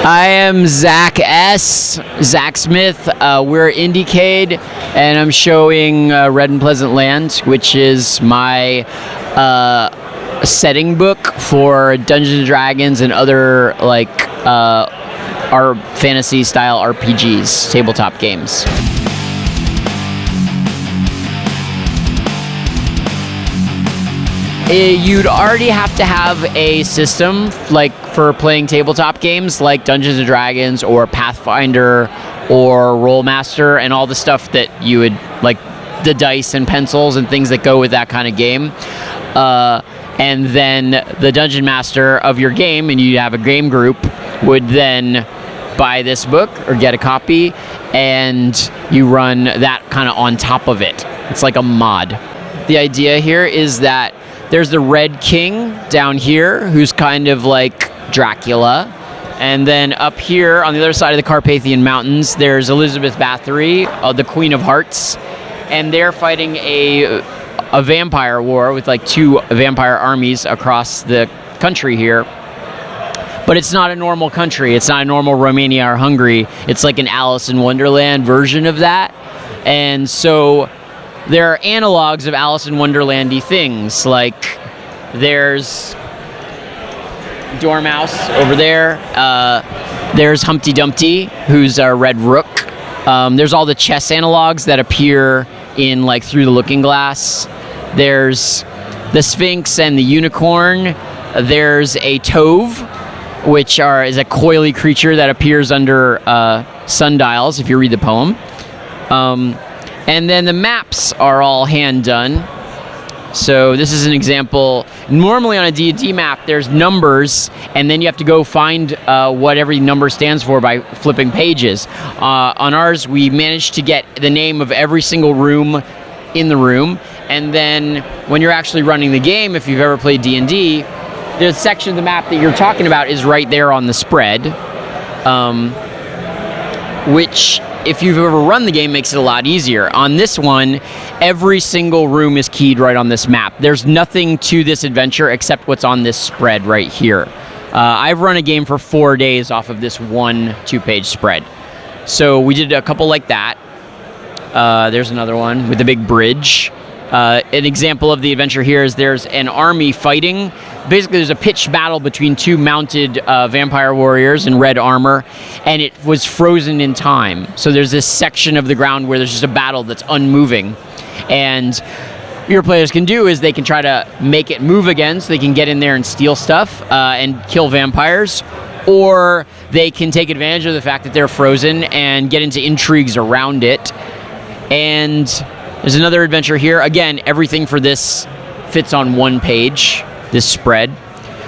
I am Zak S, Zak Smith. We're IndieCade, and I'm showing Red and Pleasant Land, which is my setting book for Dungeons & Dragons and other our fantasy-style RPGs, tabletop games. You'd already have to have a system for playing tabletop games like Dungeons & Dragons or Pathfinder or Rolemaster and all the stuff that you would, like the dice and pencils and things that go with that kind of game. And then the Dungeon Master of your game, and you have a game group, would then buy this book or get a copy, and you run that kind of on top of it. It's like a mod. The idea here is that there's the Red King down here, who's kind of like Dracula. And then up here on the other side of the Carpathian Mountains, there's Elizabeth Bathory, the Queen of Hearts. And they're fighting a vampire war with like two vampire armies across the country here. But it's not a normal country. It's not a normal Romania or Hungary. It's like an Alice in Wonderland version of that. And so there are analogs of Alice in Wonderland-y things, like there's Dormouse over there, there's Humpty Dumpty, who's a red rook, there's all the chess analogs that appear in like Through the Looking Glass, there's the Sphinx and the unicorn, there's a Tove, which is a coily creature that appears under sundials if you read the poem. And then the maps are all hand done. So this is an example. Normally on a D&D map, there's numbers, and then you have to go find what every number stands for by flipping pages. On ours, we managed to get the name of every single room in the room, and then when you're actually running the game, if you've ever played D&D, the section of the map that you're talking about is right there on the spread, which, if you've ever run the game, makes it a lot easier. On this one, every single room is keyed right on this map. There's nothing to this adventure except what's on this spread right here. I've run a game for 4 days off of this one 2-page spread. So we did a couple like that. There's another one with a big bridge. An example of the adventure here is there's an army fighting. Basically, there's a pitched battle between two mounted vampire warriors in red armor, and it was frozen in time. So there's this section of the ground where there's just a battle that's unmoving. And what your players can do is they can try to make it move again so they can get in there and steal stuff and kill vampires. Or they can take advantage of the fact that they're frozen and get into intrigues around it. And there's another adventure here. Again, everything for this fits on one page, this spread.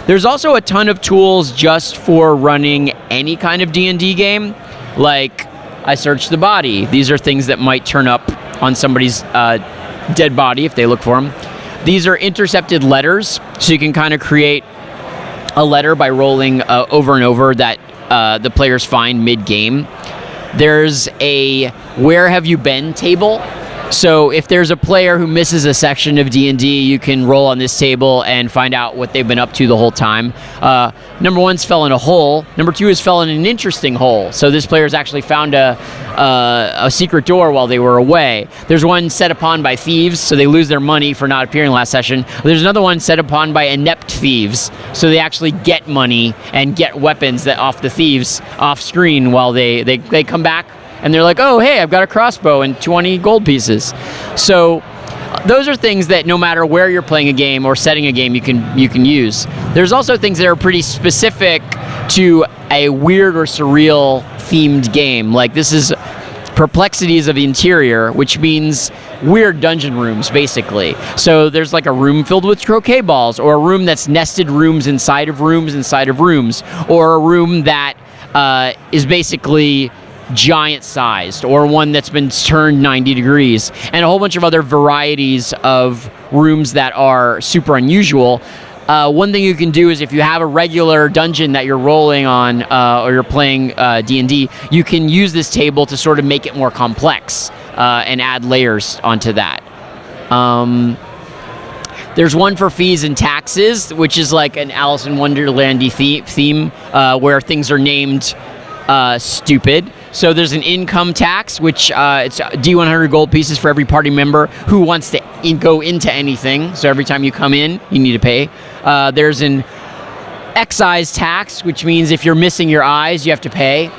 There's also a ton of tools just for running any kind of D&D game. Like, I searched the body. These are things that might turn up on somebody's dead body if they look for them. These are intercepted letters, so you can kind of create a letter by rolling over and over that the players find mid-game. There's a Where Have You Been table. So if there's a player who misses a section of D&D, you can roll on this table and find out what they've been up to the whole time. Number one's fell in a hole. Number two is fell in an interesting hole. So this player's actually found a secret door while they were away. There's one set upon by thieves, so they lose their money for not appearing last session. There's another one set upon by inept thieves, so they actually get money and get weapons that off the thieves off screen while they come back. And they're like, oh, hey, I've got a crossbow and 20 gold pieces. So those are things that no matter where you're playing a game or setting a game, you can use. There's also things that are pretty specific to a weird or surreal themed game. Like this is Perplexities of the Interior, which means weird dungeon rooms, basically. So there's like a room filled with croquet balls, or a room that's nested rooms inside of rooms inside of rooms, or a room that is basically giant-sized, or one that's been turned 90 degrees, and a whole bunch of other varieties of rooms that are super unusual. One thing you can do is if you have a regular dungeon that you're rolling on or you're playing D&D, you can use this table to sort of make it more complex and add layers onto that. There's one for fees and taxes, which is like an Alice in Wonderland-y theme where things are named stupid. So there's an income tax, which it's D100 gold pieces for every party member who wants to go into anything. So every time you come in, you need to pay. There's an excise tax, which means if you're missing your eyes, you have to pay.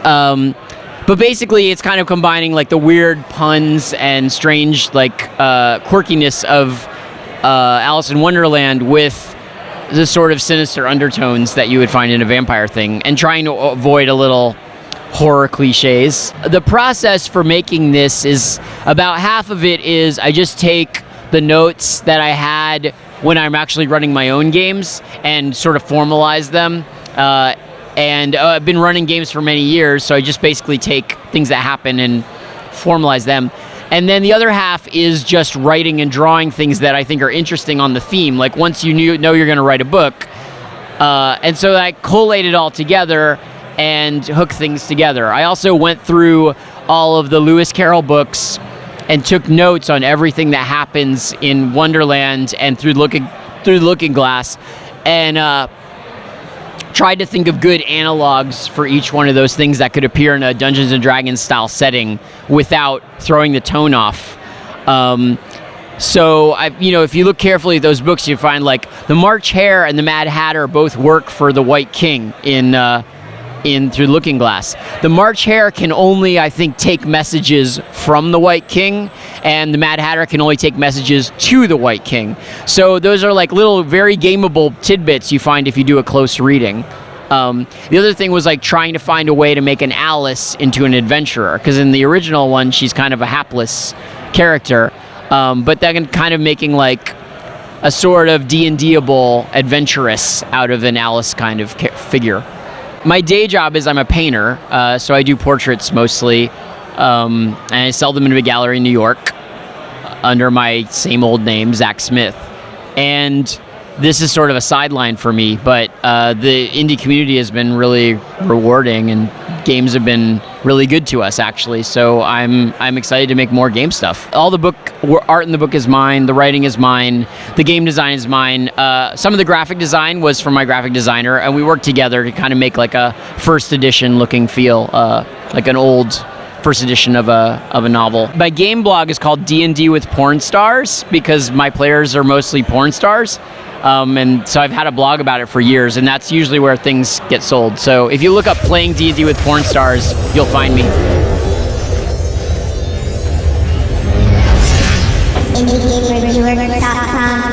But basically, it's kind of combining like the weird puns and strange like quirkiness of Alice in Wonderland with the sort of sinister undertones that you would find in a vampire thing, and trying to avoid a little horror cliches. The process for making this is about half of it is I just take the notes that I had when I'm actually running my own games and sort of formalize them. And I've been running games for many years, so I just basically take things that happen and formalize them. And then the other half is just writing and drawing things that I think are interesting on the theme. Like once you know you're going to write a book. And so I collate it all together and hook things together. I also went through all of the Lewis Carroll books and took notes on everything that happens in Wonderland and through the Looking Glass, and tried to think of good analogs for each one of those things that could appear in a Dungeons and Dragons style setting without throwing the tone off. So if you look carefully at those books, you find like the March Hare and the Mad Hatter both work for the White King in Through the Looking Glass. The March Hare can only, I think, take messages from the White King, and the Mad Hatter can only take messages to the White King. So those are like little, very gameable tidbits you find if you do a close reading. The other thing was like trying to find a way to make an Alice into an adventurer, because in the original one, she's kind of a hapless character, but then kind of making like a sort of D&D-able adventuress out of an Alice kind of figure. My day job is I'm a painter, so I do portraits mostly, and I sell them in a gallery in New York under my same old name, Zak Smith. And this is sort of a sideline for me, but the indie community has been really rewarding, and games have been really good to us, actually. So I'm excited to make more game stuff. All the art in the book is mine. The writing is mine. The game design is mine. Some of the graphic design was from my graphic designer, and we worked together to kind of make like a first edition looking feel, like an old first edition of a novel. My game blog is called D&D with Porn Stars because my players are mostly porn stars. And so I've had a blog about it for years, and that's usually where things get sold. So if you look up playing D&D with porn stars, you'll find me. IndieGameReviewer.com